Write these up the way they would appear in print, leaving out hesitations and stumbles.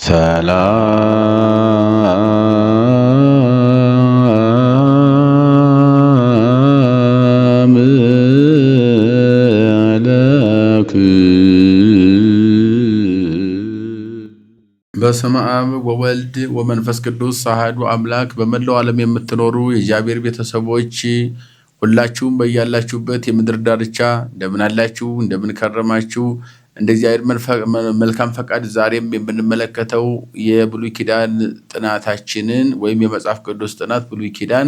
ሰላም በስመ አብ ወወልድ ወመንፈስ ቅዱስ አሐዱ አምላክ። በመላው ዓለም የምትኖሩ የእግዚአብሔር ቤተሰቦች ሁላችሁም በያላችሁበት የምድር ዳርቻ እንደምን አላችሁ? እንደምን ከረማችሁ? እንደ እግዚአብሔር መልካም ፈቃድ ዛሬም የምንመለከተው የብሉይ ኪዳን ጥናታችንን ወይም የመጽሐፍ ቅዱስ ጥናት ብሉይ ኪዳን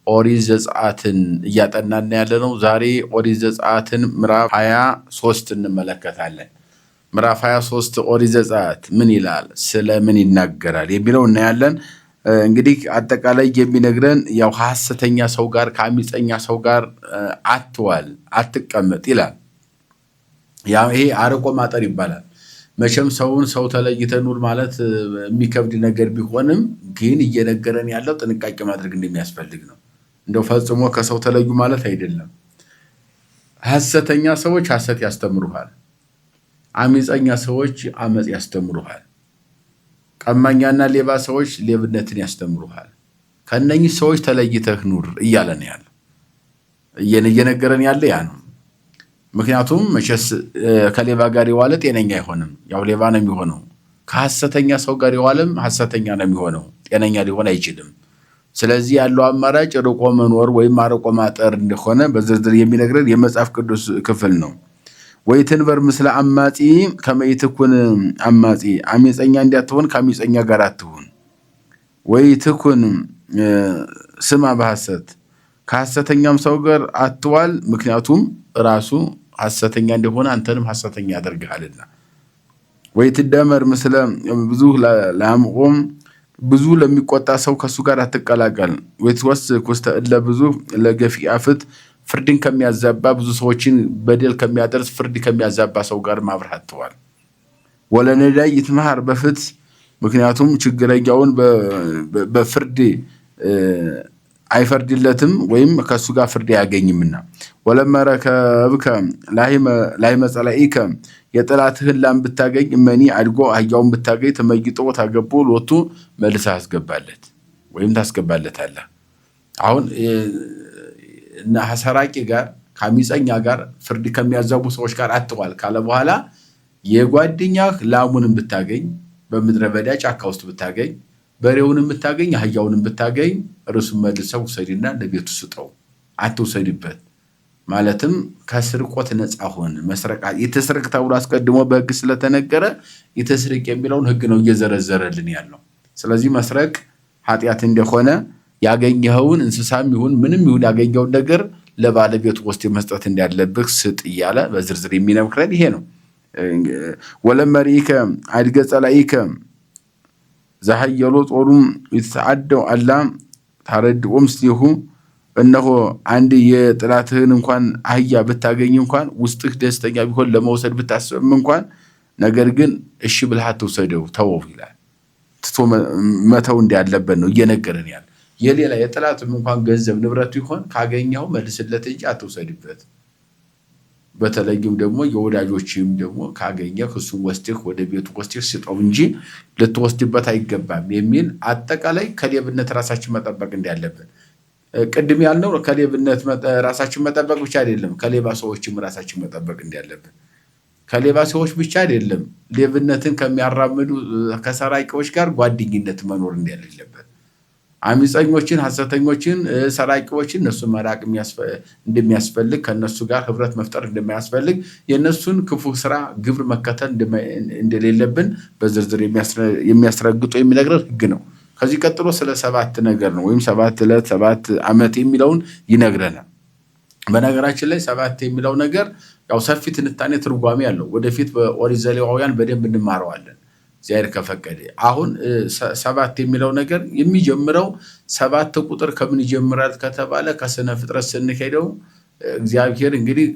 ኦሪት ዘጸአትን እያጠናን ያለነው። ዛሬ ኦሪት ዘጸአትን ምዕራፍ 23 እንመለከታለን። ምዕራፍ 23 ኦሪት ዘጸአት ምን ይላል? ስለምን ይናገራል? የሚለው እናያለን። እንግዲህ አጠቃላይ የሚነግረን ያው ሐሰተኛ ሰው ጋር ከአመፀኛ ሰው ጋር አትዋል፣ አትቀመጥ ይላል። ያው ይሄ አርቆ ማጠር ይባላል። መቼም ሰው ተለይተህ ኑር ማለት የሚከብድ ነገር ቢሆንም ግን እየነገረን ያለው ጥንቃቄ ማድረግ እንደሚያስፈልግ ነው። እንደው ፈጽሞ ከሰው ተለዩ ማለት አይደለም። ሐሰተኛ ሰዎች ሐሰት ያስተምሩሃል። አመፀኛ ሰዎች አመፅ ያስተምሩሃል። ቀማኛና ሌባ ሰዎች ሌብነትን ያስተምሩሃል። ከነኚህ ሰዎች ተለይተህ ኑር እያለ ነው ያለው። እየነገረን ያለ ያ ነው። ምክንያቱም መቼስ ከሌባ ጋር የዋለ ጤነኛ አይሆንም፣ ያው ሌባ ነው የሚሆነው። ከሐሰተኛ ሰው ጋር የዋለም ሐሰተኛ ነው የሚሆነው፣ ጤነኛ ሊሆን አይችልም። ስለዚህ ያለው አማራጭ ርቆ መኖር ወይም አርቆ ማጠር እንደሆነ በዝርዝር የሚነግረን የመጽሐፍ ቅዱስ ክፍል ነው። ወይትንበር ምስለ አማጺ ከመ ይትኩን አማጺ፣ አመፀኛ እንዳትሆን ከአመፀኛ ጋር አትሁን። ወይትኩን ስማ በሐሰት፣ ከሐሰተኛም ሰው ጋር አትዋል፣ ምክንያቱም ራሱ ሐሰተኛ እንደሆነ አንተንም ሐሰተኛ ያደርግሃልና። ወይትደመር ምስለ ብዙ ለአምቆም፣ ብዙ ለሚቆጣ ሰው ከሱ ጋር አትቀላቀል። ወይትወስክ ውስተ እለ ብዙ ለገፊአ ፍትሕ፣ ፍርድን ከሚያዛባ ብዙ ሰዎችን በደል ከሚያደርስ ፍርድ ከሚያዛባ ሰው ጋር ማብረህ አትዋል። ወለነዳይ ይትመሃር በፍትሕ፣ ምክንያቱም ችግረኛውን በፍርድ አይፈርድለትም ወይም ከሱ ጋር ፍርድ አያገኝምና። ወለመረከብከ ላሂመ ጸላኢከ፣ የጠላትህን ላም ብታገኝ እመኒ አድጎ አህያውን ብታገኝ ተመይጦ ታገቦ ሎቱ መልሰህ አስገባለት ወይም ታስገባለታለህ። አሁን ሰራቂ ጋር ከአመፀኛ ጋር ፍርድ ከሚያዛቡ ሰዎች ጋር አትዋል ካለ በኋላ የጓደኛህ ላሙንም ብታገኝ በምድረ በዳ ጫካ ውስጥ ብታገኝ በሬውንም ብታገኝ አህያውንም ብታገኝ እርሱን መልሰህ ውሰድና ለቤቱ ስጠው፣ አትውሰድበት። ማለትም ከስርቆት ነፃ ሆን። መስረቅ የተስረቅ ተብሎ አስቀድሞ በሕግ ስለተነገረ የተስረቅ የሚለውን ሕግ ነው እየዘረዘረልን ያለው። ስለዚህ መስረቅ ኃጢአት እንደሆነ ያገኘኸውን እንስሳም ይሁን ምንም ይሁን ያገኘውን ነገር ለባለቤቱ ወስዶ መስጠት እንዳለብህ ስጥ እያለ በዝርዝር የሚነግረን ይሄ ነው። ወለመሪከ አድገ ጸላኢከ ዘሃየሎ ጾሩም ይተዓደው አላ ታረድኦም ምስሌሁ፣ እነሆ አንድ የጥላትህን እንኳን አህያ ብታገኝ እንኳን ውስጥህ ደስተኛ ቢሆን ለመውሰድ ብታስብም እንኳን ነገር ግን እሺ ብለህ አትውሰደው፣ ተወው ይላል። ትቶ መተው እንዳለበት ነው እየነገረን ያለ። የሌላ የጥላትም እንኳን ገንዘብ ንብረቱ ይሆን ካገኘው መልስለት እንጂ አትውሰድበት። በተለይም ደግሞ የወዳጆችም ደግሞ ካገኘህ እሱን ወስደህ ወደ ቤቱ ወስደህ ስጠው እንጂ ልትወስድበት አይገባም የሚል አጠቃላይ ከሌብነት ራሳችን መጠበቅ እንዳለብን ቅድም ያልነው። ከሌብነት ራሳችን መጠበቅ ብቻ አይደለም፣ ከሌባ ሰዎችም ራሳችን መጠበቅ እንዳለብን። ከሌባ ሰዎች ብቻ አይደለም፣ ሌብነትን ከሚያራምዱ ከሰራቂዎች ጋር ጓደኝነት መኖር እንደሌለበት፣ አመፀኞችን፣ ሐሰተኞችን፣ ሰራቂዎችን እነሱ መራቅ እንደሚያስፈልግ፣ ከነሱ ጋር ህብረት መፍጠር እንደማያስፈልግ፣ የነሱን ክፉ ስራ ግብር መከተል እንደሌለብን በዝርዝር የሚያስረግጡ የሚነግረን ሕግ ነው። ከዚህ ቀጥሎ ስለ 7 ነገር ነው ወይም 7 ዕለት 7 ዓመት የሚለውን ይነግረናል። በነገራችን ላይ 7 የሚለው ነገር ያው ሰፊ ትንታኔ ትርጓሜ ያለው ወደፊት በኦሪት ዘሌዋውያን በደንብ እንማረዋለን እግዚአብሔር ከፈቀደ። አሁን 7 የሚለው ነገር የሚጀምረው 7 ቁጥር ከምን ይጀምራል ከተባለ ከስነ ፍጥረት ስንሄደው እግዚአብሔር እንግዲህ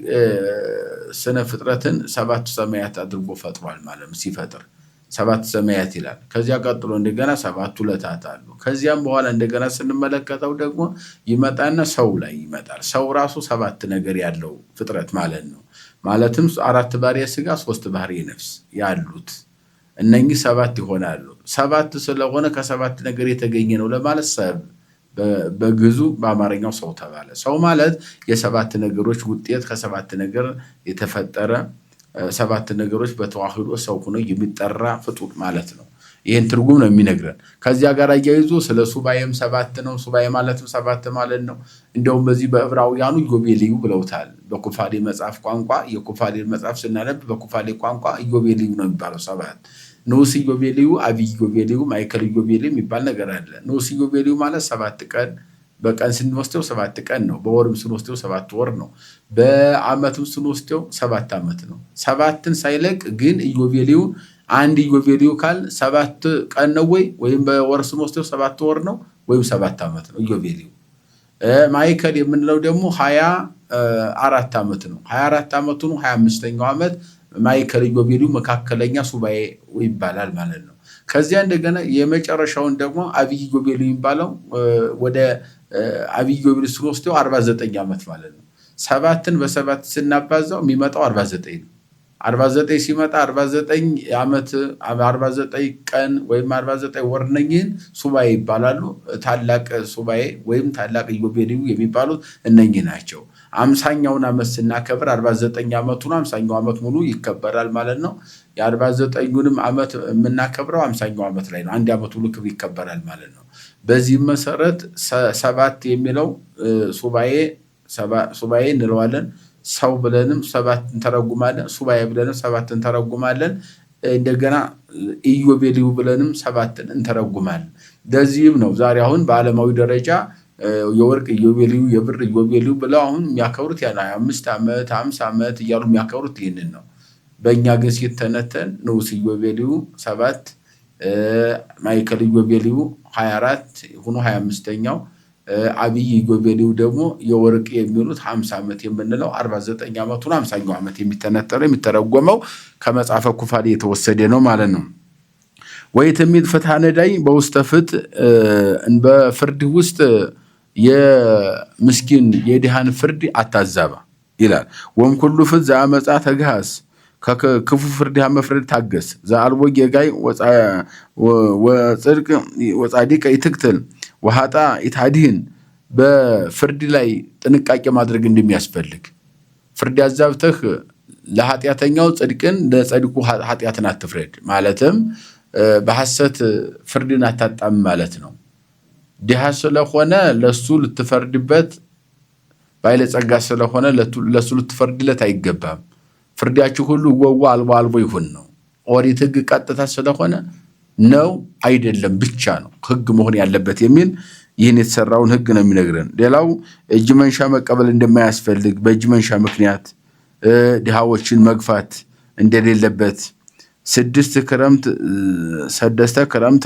ስነ ፍጥረትን 7 ሰማያት አድርጎ ፈጥሯል ማለት ሲፈጥር 7 ሰማያት ይላል። ከዚያ ቀጥሎ እንደገና 7 ዕለታት አሉ። ከዚያም በኋላ እንደገና ስንመለከተው ደግሞ ይመጣና ሰው ላይ ይመጣል። ሰው ራሱ 7 ነገር ያለው ፍጥረት ማለት ነው። ማለትም 4 ባህርየ ሥጋ 3 ባህርየ ነፍስ ያሉት እነኚህ 7 ይሆናሉ። 7 ስለሆነ ከ7 ነገር የተገኘ ነው ለማለት ሰብ በግዙ በአማርኛው ሰው ተባለ። ሰው ማለት የ7 ነገሮች ውጤት ከ7 ነገር የተፈጠረ 7 ነገሮች በተዋህዶ ሰው ሆኖ የሚጠራ ፍጡር ማለት ነው። ይሄን ትርጉም ነው የሚነግረን። ከዚያ ጋር አያይዞ ስለ ሱባኤም 7 ነው። ሱባኤ ማለትም 7 ማለት ነው። እንደውም በዚህ በዕብራውያኑ ኢዮቤልዩ ብለውታል። በኩፋሌ መጽሐፍ ቋንቋ የኩፋሌ መጽሐፍ ስናነብ በኩፋሌ ቋንቋ ኢዮቤልዩ ነው የሚባለው 7 ንዑስ ኢዮቤልዩ፣ አብይ ኢዮቤልዩ፣ ማዕከል ኢዮቤልዩ የሚባል ነገር አለ። ንዑስ ኢዮቤልዩ ማለት 7 ቀን በቀን ስንወስደው 7 ቀን ነው። በወርም ስንወስደው 7 ወር ነው። በአመትም ስንወስደው 7 አመት ነው። 7ን ሳይለቅ ግን ኢዮቤልዩ አንድ ኢዮቤልዩ ካል 7 ቀን ነው ወይም በወር ስንወስደው 7 ወር ነው ወይም 7 አመት ነው ኢዮቤልዩ። ማዕከል የምንለው ደግሞ 24 አመት ነው። 24 አመቱ ነው 25ኛው አመት ማዕከል ኢዮቤልዩ መካከለኛ ሱባኤ ይባላል ማለት ነው። ከዚያ እንደገና የመጨረሻውን ደግሞ አብይ ኢዮቤልዩ የሚባለው ወደ አብይ ኢዮቤልዩ ስንወስደው 49 አመት ማለት ነው። 7ን በ7 ስናባዛው የሚመጣው 49 ነው። 49 ሲመጣ 49 አመት 49 ቀን ወይም 49 ወር ነኝን ሱባኤ ይባላሉ። ታላቅ ሱባኤ ወይም ታላቅ ኢዮቤልዩ የሚባሉት እነኚህ ናቸው። 50ኛውን አመት ስናከብር 49 አመቱ ነው 50ኛው አመት ሙሉ ይከበራል ማለት ነው። የ49ኙንም አመት የምናከብረው 50ኛው አመት ላይ ነው። አንድ አመት ሙሉ ክብር ይከበራል ማለት ነው። በዚህ መሰረት 7 የሚለው ሱባኤ እንለዋለን። ሰው ብለንም 7 እንተረጉማለን። ሱባኤ ብለንም 7 እንተረጉማለን። እንደገና ኢዮቤልዩ ብለንም 7 እንተረጉማለን። ለዚህም ነው ዛሬ አሁን በዓለማዊ ደረጃ የወርቅ ኢዮቤልዩ የብር ኢዮቤልዩ ብለው አሁን የሚያከብሩት ያ 25 አመት 50 አመት እያሉ የሚያከብሩት ይህንን ነው። በእኛ ግን ሲተነተን ንዑስ ኢዮቤልዩ 7 ማዕከል ኢዮቤልዩ 24 ሆኖ 25ኛው አብይ ኢዮቤልዩ ደግሞ የወርቅ የሚሉት 50 አመት የምንለው 49 አመቱ ነው 50ኛው አመት የሚተረጎመው ከመጽሐፈ ኩፋሌ የተወሰደ ነው ማለት ነው። ወይትሚት ፍትሐ ነዳይ በውስተ ፍትሕ በፍርድ ውስጥ የምስኪን የድሃን ፍርድ አታዛባ ይላል። ወእምኩሉ ፍትሕ ዘአመፃ ተግሃስ ከክፉ ፍርድ መፍረድ ታገስ። ዘአልቦ ጌጋይ ወጽድቅ ወጻዲቅ ይትክትል ወሃጣ ይታድህን በፍርድ ላይ ጥንቃቄ ማድረግ እንደሚያስፈልግ ፍርድ ያዛብተህ ለኃጢአተኛው ጽድቅን ለጸድቁ ኃጢአትን አትፍረድ ማለትም በሐሰት ፍርድን አታጣም ማለት ነው። ድሃ ስለሆነ ለሱ ልትፈርድበት ባለጸጋ ስለሆነ ለሱ ልትፈርድለት አይገባም። ፍርዳችሁ ሁሉ ወዋ አልቦ ይሁን ነው። ኦሪት ሕግ ቀጥታ ስለሆነ ነው አይደለም ብቻ ነው ሕግ መሆን ያለበት የሚል ይህን የተሰራውን ሕግ ነው የሚነግረን። ሌላው እጅ መንሻ መቀበል እንደማያስፈልግ በእጅ መንሻ ምክንያት ድሃዎችን መግፋት እንደሌለበት 6 ክረምት ሰደስተ ክረምተ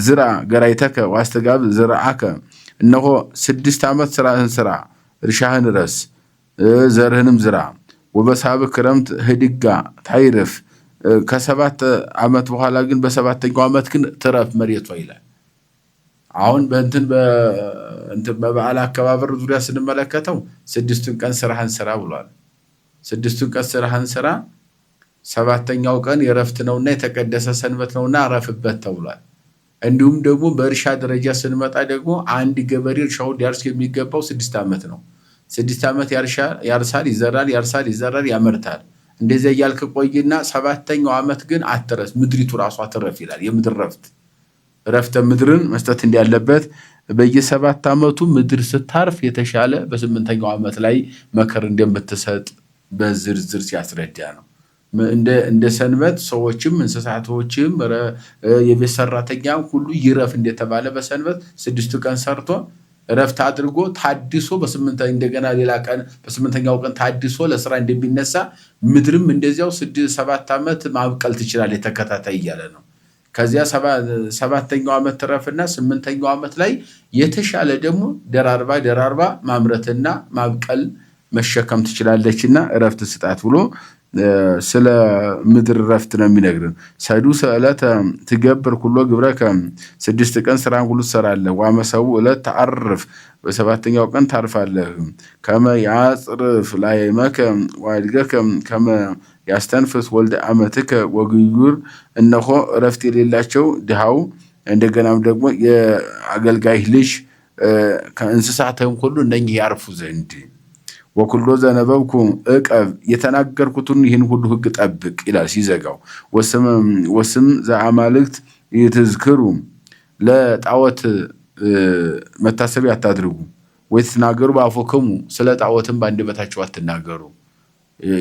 ዝራ ገራይተከ ዋስተጋብ ዝራአከ እነሆ 6 አመት ስራህን ስራ እርሻህን ረስ ዘርህንም ዝራ ወበሳብ ክረምት ህድጋ ታይርፍ ከ7 አመት በኋላ ግን በ7ኛው አመት ግን ትረፍ መሬቷ ይላል። አሁን በበዓል አከባበር ዙሪያ ስንመለከተው 6ቱን ቀን ስራህን ስራ ብሏል። 6ቱን ቀን ስራህን ስራ 7ኛው ቀን የረፍት ነውና የተቀደሰ ሰንበት ነውና አረፍበት ተብሏል። እንዲሁም ደግሞ በእርሻ ደረጃ ስንመጣ ደግሞ አንድ ገበሬ እርሻውን ሊያርስ የሚገባው 6 አመት ነው። 6 አመት ያርሳል፣ ይዘራል፣ ያርሳል፣ ይዘራል፣ ያመርታል። እንደዚያ እያልክ ቆይና 7ኛው አመት ግን አትረስ ምድሪቱ ራሷ ትረፍ ይላል። የምድር ረፍተ ምድርን መስጠት እንዳለበት በየ7 አመቱ ምድር ስታርፍ የተሻለ በ8ኛው አመት ላይ መከር እንደምትሰጥ በዝርዝር ሲያስረዳ ነው። እንደ ሰንበት ሰዎችም እንስሳቶችም የቤት ሰራተኛ ሁሉ ይረፍ እንደተባለ በሰንበት 6 ቀን ሰርቶ ረፍት አድርጎ ታድሶ እንደገና ሌላ ቀን በ8ኛው ቀን ታድሶ ለስራ እንደሚነሳ ምድርም እንደዚያው 7 አመት ማብቀል ትችላለች ተከታታይ እያለ ነው። ከዚያ 7ኛው አመት ተረፈና 8ኛው አመት ላይ የተሻለ ደግሞ ደራርባ ማምረትና ማብቀል መሸከም ትችላለችና ረፍት ስጣት ብሎ ስለ ምድር ረፍት ነው የሚነግረን። ሰዱስ ዕለት ትገብር ኩሎ ግብረከ 6 ቀን ስራን ሁሉ ትሰራለህ። ዋመሰቡ ዕለት ተዓርፍ በሰባተኛው ቀን ታርፋለህ። ከመ ያጽርፍ ላይመከ ዋድገከ ከመ ያስተንፍስ ወልደ አመትከ ወግዩር እነሆ ረፍት የሌላቸው ድሃው እንደገናም ደግሞ የአገልጋይ ልጅ ከእንስሳትም ሁሉ እነኚህ ያርፉ ዘንድ ወኩሎ ዘነበብኩ እቀብ የተናገርኩትን ይህን ሁሉ ሕግ ጠብቅ ይላል ሲዘጋው። ወስም ዘአማልክት ይትዝክሩ ለጣዖት መታሰቢያ አታድርጉ። ወይትናገሩ በአፎክሙ ስለ ጣዖትም በአንደበታችሁ አትናገሩ።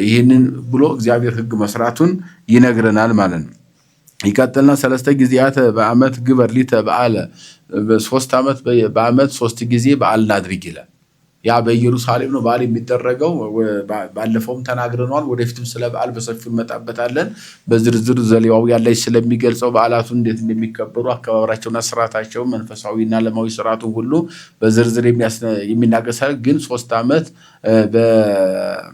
ይህንን ብሎ እግዚአብሔር ሕግ መስራቱን ይነግረናል ማለት ነው። ይቀጥልና 3 ጊዜያት በአመት ግበር ሊተ በዓለ 3 ዓመት በአመት 3 ጊዜ በዓል አድርግ ይላል። ያ በኢየሩሳሌም ነው በዓል የሚደረገው። ባለፈውም ተናግረናል። ወደፊትም ስለ በዓል በሰፊው እንመጣበታለን። በዝርዝር ዘሌዋውያን ላይ ስለሚገልጸው በዓላቱ እንዴት እንደሚከበሩ አከባበራቸውና ስርዓታቸው መንፈሳዊና ዓለማዊ ስርዓቱን ሁሉ በዝርዝር የሚናገር ግን 3 ዓመት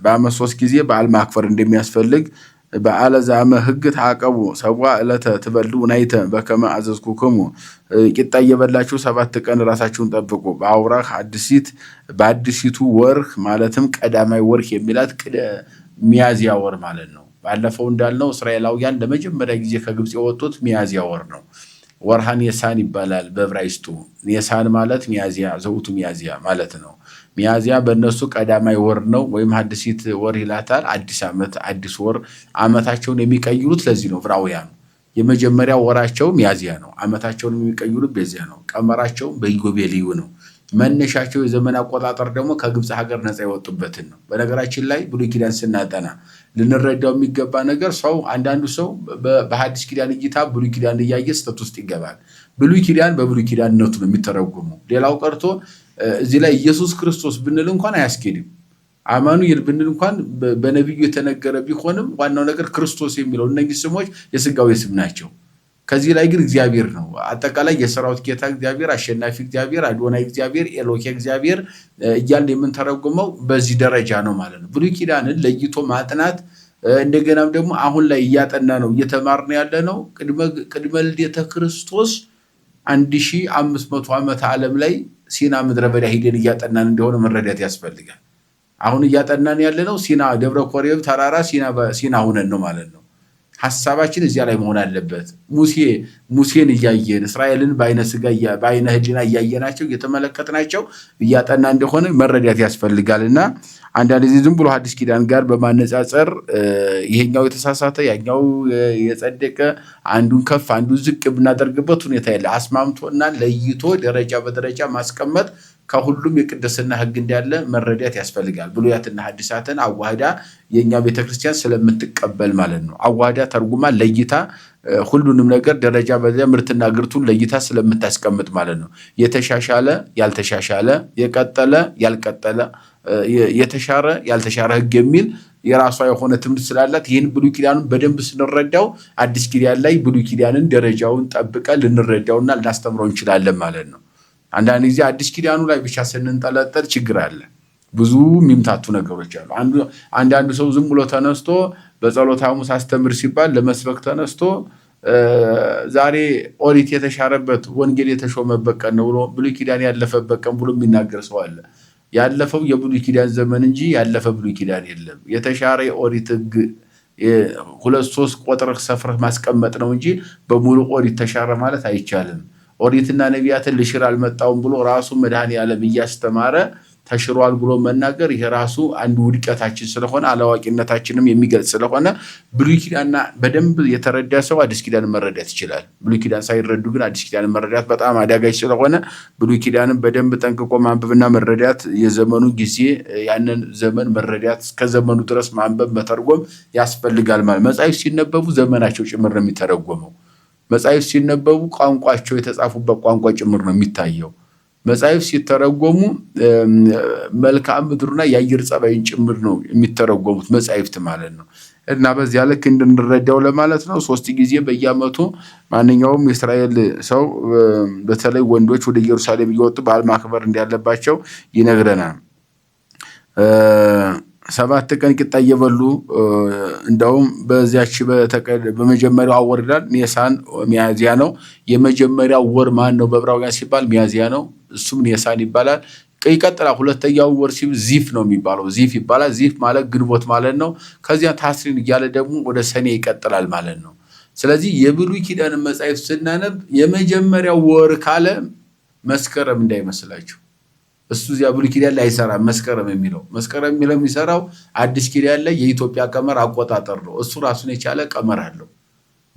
በአመት 3 ጊዜ በዓል ማክበር እንደሚያስፈልግ በዓለ ዛመ ሕግ ታቀቡ ሰባ ዕለተ ትበሉ ናይተ በከመ አዘዝኩክሙ ቂጣ እየበላችሁ 7 ቀን ራሳችሁን ጠብቁ። በአውራህ በአዲሲቱ ወርህ ማለትም ቀዳማይ ወርህ የሚላት ሚያዝያ ወር ማለት ነው። ባለፈው እንዳልነው እስራኤላውያን ለመጀመሪያ ጊዜ ከግብጽ የወጡት ሚያዝያ ወር ነው። ወርሃ ኒሳን ይባላል በዕብራይስጡ። ኒሳን ማለት ሚያዝያ ዘውቱ ሚያዝያ ማለት ነው። ሚያዝያ በእነሱ ቀዳማይ ወር ነው ወይም ሐዲሲት ወር ይላታል። አዲስ ዓመት አዲስ ወር ዓመታቸውን የሚቀይሩት ለዚህ ነው። ዕብራውያኑ የመጀመሪያው ወራቸው ሚያዝያ ነው። ዓመታቸውን የሚቀይሩት በዚያ ነው። ቀመራቸው በኢዮቤልዩ ነው። መነሻቸው የዘመን አቆጣጠር ደግሞ ከግብጽ ሀገር ነፃ የወጡበትን ነው። በነገራችን ላይ ብሉይ ኪዳን ስናጠና ልንረዳው የሚገባ ነገር አንዳንዱ ሰው በሐዲስ ኪዳን እይታ ብሉይ ኪዳን እያየ ስህተት ውስጥ ይገባል። ብሉይ ኪዳን በብሉይ ኪዳንነቱ ነው የሚተረጎመው። ሌላው ቀርቶ እዚህ ላይ ኢየሱስ ክርስቶስ ብንል እንኳን አያስኬድም። አማኑኤል ብንል እንኳን በነቢዩ የተነገረ ቢሆንም ዋናው ነገር ክርስቶስ የሚለው እነዚህ ስሞች የስጋዊ ስም ናቸው። ከዚህ ላይ ግን እግዚአብሔር ነው። አጠቃላይ የሰራዊት ጌታ እግዚአብሔር፣ አሸናፊ እግዚአብሔር፣ አዶናይ እግዚአብሔር፣ ኤሎሄ እግዚአብሔር እያልን የምንተረጉመው በዚህ ደረጃ ነው ማለት ነው። ብሉይ ኪዳንን ለይቶ ማጥናት እንደገናም ደግሞ አሁን ላይ እያጠና ነው እየተማርን ያለ ነው። ቅድመ ልደተ ክርስቶስ 1500 ዓመት ዓለም ላይ ሲና ምድረ በዳ ሄደን እያጠናን እንደሆነ መረዳት ያስፈልጋል። አሁን እያጠናን ያለ ነው ሲና ደብረ ኮሬብ ተራራ ሲና ሆነን ነው ማለት ነው። ሐሳባችን እዚያ ላይ መሆን አለበት። ሙሴን እያየን እስራኤልን በአይነ ስጋ በአይነ ህሊና እያየናቸው እየተመለከትናቸው እያጠና እንደሆነ መረዳት ያስፈልጋልና አንዳንድ ጊዜ ዝም ብሎ ሐዲስ ኪዳን ጋር በማነጻጸር ይሄኛው የተሳሳተ ያኛው የጸደቀ አንዱን ከፍ አንዱን ዝቅ ብናደርግበት ሁኔታ ያለ አስማምቶና ለይቶ ደረጃ በደረጃ ማስቀመጥ ከሁሉም የቅድስና ህግ እንዳለ መረዳት ያስፈልጋል። ብሉያትና ሐዲሳትን አዋህዳ የኛ ቤተክርስቲያን ስለምትቀበል ማለት ነው። አዋህዳ ተርጉማ ለይታ ሁሉንም ነገር ደረጃ በደረጃ ምርትና ግርቱን ለይታ ስለምታስቀምጥ ማለት ነው። የተሻሻለ ያልተሻሻለ፣ የቀጠለ ያልቀጠለ፣ የተሻረ ያልተሻረ ህግ የሚል የራሷ የሆነ ትምህርት ስላላት ይህን ብሉይ ኪዳኑን በደንብ ስንረዳው አዲስ ኪዳን ላይ ብሉይ ኪዳንን ደረጃውን ጠብቀን ልንረዳውና ልናስተምረው እንችላለን ማለት ነው። አንዳንድ ጊዜ አዲስ ኪዳኑ ላይ ብቻ ስንንጠለጠል ችግር አለ። ብዙ የሚምታቱ ነገሮች አሉ። አንዳንዱ ሰው ዝም ብሎ ተነስቶ በጸሎተ ሐሙስ አስተምር ሲባል ለመስበክ ተነስቶ ዛሬ ኦሪት የተሻረበት ወንጌል የተሾመበት ቀን ነው ብሎ ብሉይ ኪዳን ያለፈበት ቀን ብሎ የሚናገር ሰው አለ። ያለፈው የብሉይ ኪዳን ዘመን እንጂ ያለፈ ብሉይ ኪዳን የለም። የተሻረ የኦሪት ህግ 2-3 ቆጥረህ ሰፍረህ ማስቀመጥ ነው እንጂ በሙሉ ኦሪት ተሻረ ማለት አይቻልም። ኦሪትና ነቢያትን ልሽር አልመጣውም ብሎ ራሱ መድኃኔዓለም እያስተማረ ተሽሯል ብሎ መናገር ይሄ ራሱ አንዱ ውድቀታችን ስለሆነ አላዋቂነታችንም የሚገልጽ ስለሆነ ብሉይ ኪዳንና በደንብ የተረዳ ሰው አዲስ ኪዳን መረዳት ይችላል። ብሉይ ኪዳን ሳይረዱ ግን አዲስ ኪዳን መረዳት በጣም አዳጋች ስለሆነ ብሉይ ኪዳንን በደንብ ጠንቅቆ ማንበብና መረዳት የዘመኑ ጊዜ ያንን ዘመን መረዳት እስከ ዘመኑ ድረስ ማንበብ መተርጎም ያስፈልጋል ማለት። መጻሕፍት ሲነበቡ ዘመናቸው ጭምር ነው የሚተረጎመው። መጻሕፍት ሲነበቡ ቋንቋቸው የተጻፉበት ቋንቋ ጭምር ነው የሚታየው። መጻሕፍት ሲተረጎሙ መልክዓ ምድሩና የአየር ጸባይን ጭምር ነው የሚተረጎሙት መጻሕፍት ማለት ነው። እና በዚያ ልክ እንድንረዳው ለማለት ነው። 3 ጊዜ በየዓመቱ ማንኛውም የእስራኤል ሰው በተለይ ወንዶች ወደ ኢየሩሳሌም እየወጡ በዓል ማክበር እንዳለባቸው ይነግረናል። ሰባት ቀን ቂጣ እየበሉ እንደውም በዚያች በመጀመሪያው ወር ይላል ኒሳን ሚያዝያ ነው። የመጀመሪያው ወር ማን ነው በዕብራውያን ሲባል ሚያዝያ ነው። እሱም ኒሳን ይባላል። ይቀጥላል። ሁለተኛው ወር ሲል ዚፍ ነው የሚባለው። ዚፍ ይባላል። ዚፍ ማለት ግንቦት ማለት ነው። ከዚያ ታስሪን እያለ ደግሞ ወደ ሰኔ ይቀጥላል ማለት ነው። ስለዚህ የብሉይ ኪዳን መጻሕፍት ስናነብ የመጀመሪያው ወር ካለ መስከረም እንዳይመስላችሁ። እሱ እዚያ ብሉይ ኪዳን ላይ አይሰራም። መስከረም የሚለው የሚሰራው አዲስ ኪዳን ላይ የኢትዮጵያ ቀመር አቆጣጠር ነው። እሱ ራሱን የቻለ ቀመር አለው።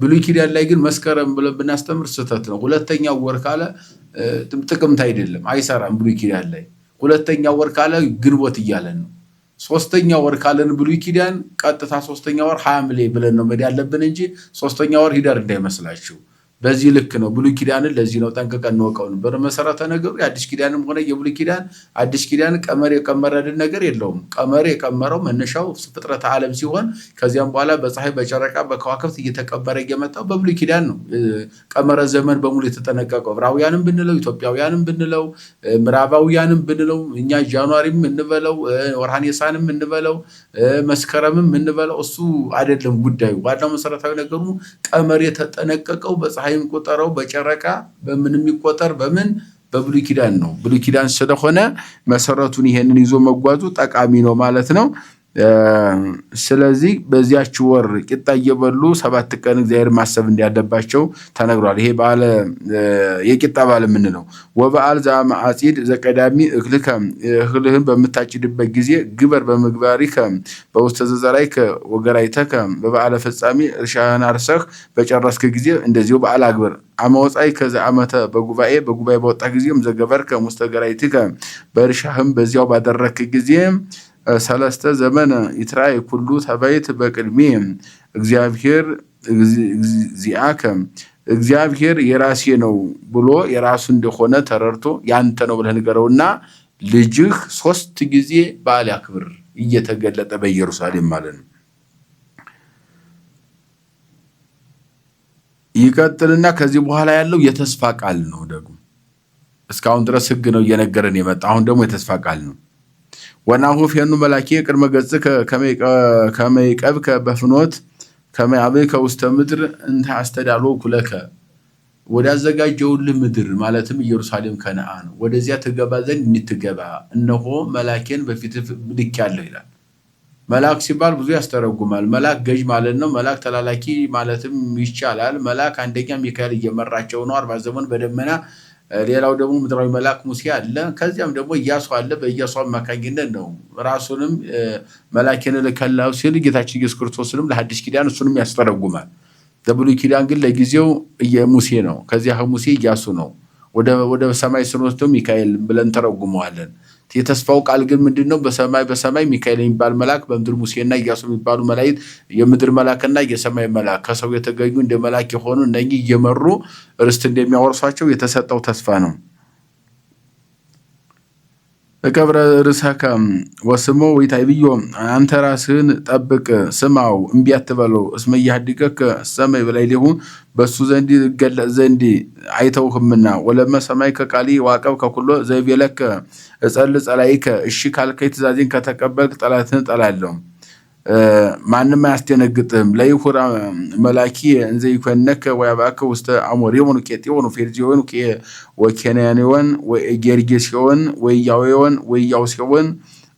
ብሉይ ኪዳን ላይ ግን መስከረም ብለን ብናስተምር ስህተት ነው። ሁለተኛው ወር ካለ ጥቅምት አይደለም፣ አይሰራም። ብሉይ ኪዳን ላይ ሁለተኛው ወር ካለ ግንቦት እያለን ነው። ሶስተኛው ወር ካለን ብሉይ ኪዳን ቀጥታ ሶስተኛው ወር ሐምሌ ብለን ነው መሄድ ያለብን እንጂ ሶስተኛው ወር ሂደር እንዳይመስላችሁ። በዚህ ልክ ነው ብሉይ ኪዳንን ለዚህ ነው ጠንቅቀን እንወቀው ነበር። በመሰረተ ነገሩ የአዲስ ኪዳንም ሆነ የብሉይ ኪዳን አዲስ ኪዳን ቀመር የቀመረልን ነገር የለውም። ቀመር የቀመረው መነሻው ፍጥረተ ዓለም ሲሆን ከዚያም በኋላ በፀሐይ በጨረቃ በከዋክብት እየተቀበረ እየመጣው በብሉይ ኪዳን ነው ቀመረ ዘመን በሙሉ የተጠነቀቀው። ዕብራውያንም ብንለው ኢትዮጵያውያንም ብንለው ምዕራባውያንም ብንለው እኛ ጃንዋሪም እንበለው ወርሃ ኒሳንም እንበለው መስከረምም እንበለው እሱ አይደለም ጉዳዩ። ዋናው መሰረታዊ ነገሩ ቀመር የተጠነቀቀው በፀሐይ ቆጠረው በጨረቃ በምን የሚቆጠር በምን በብሉይ ኪዳን ነው። ብሉይ ኪዳን ስለሆነ መሰረቱን ይሄንን ይዞ መጓዙ ጠቃሚ ነው ማለት ነው። ስለዚህ በዚያች ወር ቂጣ እየበሉ 7 ቀን እግዚአብሔር ማሰብ እንዳለባቸው ተነግሯል። ይሄ በዓለ የቂጣ በዓል የምንለው ወበዓል ዘአማጺድ ዘቀዳሚ እክልከ እህልህን በምታጭድበት ጊዜ ግበር በምግባሪከ በውስተ ዘዘራይከ ወገራይተከ በበዓለ ፍጻሜ እርሻህን አርሰህ በጨረስክ ጊዜ እንደዚሁ በዓል አግብር። አመወጻይ ከዛ ዓመተ በጉባኤ በወጣ ጊዜም ዘገበርከ ውስተ ገራይትከ በእርሻህም በዚያው ባደረክ ጊዜ ሰለስተ ዘመን ይትራይ ኩሉ ተባይት በቅድሜ እግዚአብሔር ዚአከ እግዚአብሔር የራሴ ነው ብሎ የራሱ እንደሆነ ተረርቶ ያንተ ነው ብለህ ንገረውና ልጅህ 3 ጊዜ በዓል ያክብር እየተገለጠ በኢየሩሳሌም ማለት ነው። ይቀጥልና ከዚህ በኋላ ያለው የተስፋ ቃል ነው። ደግሞ እስካሁን ድረስ ሕግ ነው እየነገረን የመጣ አሁን ደግሞ የተስፋ ቃል ነው። ወናሁ ፌኑ መላኪ ቅድመ ገጽከ ከመይቀብከ በፍኖት ከመያብከ ውስተ ምድር እንተ አስተዳሎ ኩለከ ወዳዘጋጀውልህ ምድር ማለትም ኢየሩሳሌም ከነዓን ወደዚያ ትገባ ዘንድ እንድትገባ እነሆ መላኬን በፊት ልኬአለሁ ይላል። መልአክ ሲባል ብዙ ያስተረጉማል። መልአክ ገዥ ማለት ነው። መልአክ ተላላኪ ማለትም ይቻላል። መልአክ አንደኛ ሚካኤል እየመራቸው ነው 40 ዘመን በደመና። ሌላው ደግሞ ምድራዊ መልአክ ሙሴ አለ። ከዚያም ደግሞ ኢያሱ አለ። በኢያሱ አማካኝነት ነው ራሱንም መልአኬን ልከላው ሲል ጌታችን ኢየሱስ ክርስቶስንም ለሐዲስ ኪዳን እሱንም ያስተረጉማል። ለብሉይ ኪዳን ግን ለጊዜው ሙሴ ነው። ከዚያ ሙሴ ኢያሱ ነው። ወደ ሰማይ ስንወስደው ሚካኤል ብለን ተረጉመዋለን። የተስፋው ቃል ግን ምንድነው? በሰማይ ሚካኤል የሚባል መልአክ በምድር ሙሴና ኢያሱ የሚባሉ መላእክት የምድር መልአክና የሰማይ መልአክ ከሰው የተገኙ እንደ መልአክ የሆኑ እነኚህ እየመሩ ርስት እንደሚያወርሷቸው የተሰጠው ተስፋ ነው። እቀብረ ርዕሰከ ወስሞ ወይታይብዮ አንተ ራስህን ጠብቅ ስማው እምቢ አትበለው። እስመ ይሃድገከ ሰማይ በላዕሌሁ በሱ ዘንድ ይገለጽ ዘንድ አይተውህምና ወለመ ሰማይከ ቃሊ ዋቀብከ ኩሎ ዘይቤለከ እጸልይ ጸላኢከ እሺ ካልከኝ ትእዛዜን ከተቀበልክ ጠላትህን እጠላለሁ ማንም አያስደነግጥህም። ለይሁዳ መላኪ እንዘ ይኮነከ ወያባከ ውስተ አሞሪውን ኬጢውን ፌርዚውን ወኬናኒውን ወጌርጌሲውን ወያዌውን ወያውሲውን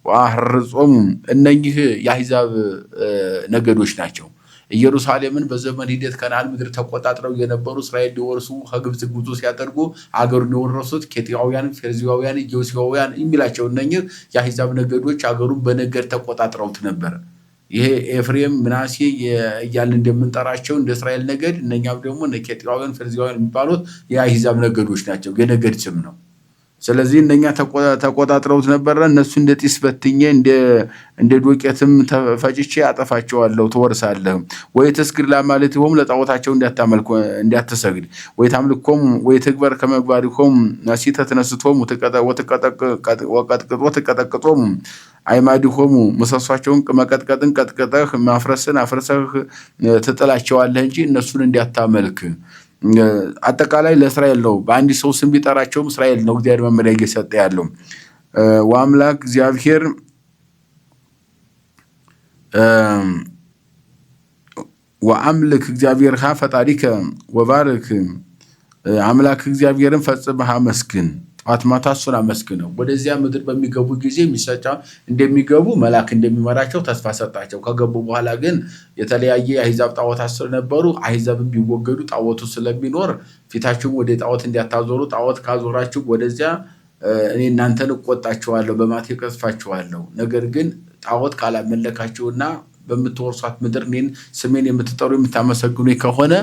ወአህርጾሙ እነኚህ የአሕዛብ ነገዶች ናቸው። ኢየሩሳሌምን በዘመን ሂደት ከነዓን ምድር ተቆጣጥረው የነበሩ እስራኤል ሊወርሱ ከግብጽ ጉዞ ሲያደርጉ አገሩን የወረሱት ኬጢያውያን፣ ፌርዚያውያን፣ ኢያቡሳውያን የሚላቸው እነኚህ የአሕዛብ ነገዶች አገሩን በነገድ ተቆጣጥረውት ነበር። ይሄ ኤፍሬም ምናሴ እያልን እንደምንጠራቸው እንደ እስራኤል ነገድ እነኛም ደግሞ ኬጢያውያን፣ ፌርዚያውያን የሚባሉት የአሕዛብ ነገዶች ናቸው። የነገድ ስም ነው። ስለዚህ እነኛ ተቆጣጥረውት ነበር። እነሱ እንደ ጢስ በትኜ እንደ ዶቄትም ተፈጭቼ አጠፋቸዋለሁ። ትወርሳለህ ወይ ተስግድ ለአማልክቶሙ ለጣዖታቸው እንዳትሰግድ ወይ ታምልኮሙ ወይ ትግበር ከመግባሪኮሙ ናሲተ ተነስቶሙ ወቀጥቅጦሙ አይማዲሆሙ ምሰሷቸውን መቀጥቀጥን ቀጥቅጠህ ማፍረስን አፍርሰህ ትጥላቸዋለህ እንጂ እነሱን እንዳታመልክ። አጠቃላይ ለእስራኤል ነው። በአንድ ሰው ስም ቢጠራቸውም እስራኤል ነው እግዚአብሔር መመሪያ እየሰጠ ያለው። ወአምላክ እግዚአብሔር ወአምልክ እግዚአብሔርሃ ፈጣሪከ ወባርክ አምላክ እግዚአብሔርን ፈጽመህ አመስግን። ጧት ማታ እሱን አመስግነው። ወደዚያ ምድር በሚገቡ ጊዜ እንደሚገቡ መልአክ እንደሚመራቸው ተስፋ ሰጣቸው። ከገቡ በኋላ ግን የተለያየ አሕዛብ ጣዖታት ስለነበሩ አሕዛብን ቢወገዱ ጣዖቱ ስለሚኖር ፊታችሁን ወደ ጣዖት እንዲያታዞሩ፣ ጣዖት ካዞራችሁ ወደዚያ እኔ እናንተን እቆጣችኋለሁ፣ በማቴ ቀስፋችኋለሁ። ነገር ግን ጣዖት ካላመለካችሁና በምትወርሷት ምድር እኔን ስሜን የምትጠሩ የምታመሰግኑ ከሆነ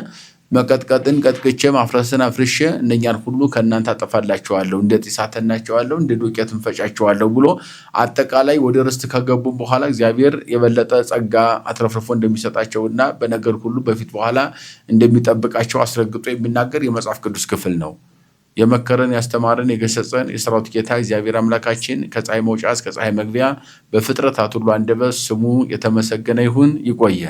መቀጥቀጥን ቀጥቅቼ ማፍረስን አፍርሼ እነኛን ሁሉ ከእናንተ አጠፋላችኋለሁ፣ እንደ ጢስ አተናቸዋለሁ፣ እንደ ዱቄት እንፈጫቸዋለሁ ብሎ አጠቃላይ ወደ ርስት ከገቡ በኋላ እግዚአብሔር የበለጠ ጸጋ አትረፍርፎ እንደሚሰጣቸውና በነገር ሁሉ በፊት በኋላ እንደሚጠብቃቸው አስረግጦ የሚናገር የመጽሐፍ ቅዱስ ክፍል ነው። የመከረን ያስተማረን የገሰጸን የሰራዊት ጌታ እግዚአብሔር አምላካችን ከፀሐይ መውጫ እስከ ፀሐይ መግቢያ በፍጥረታት ሁሉ አንደበት ስሙ የተመሰገነ ይሁን። ይቆየ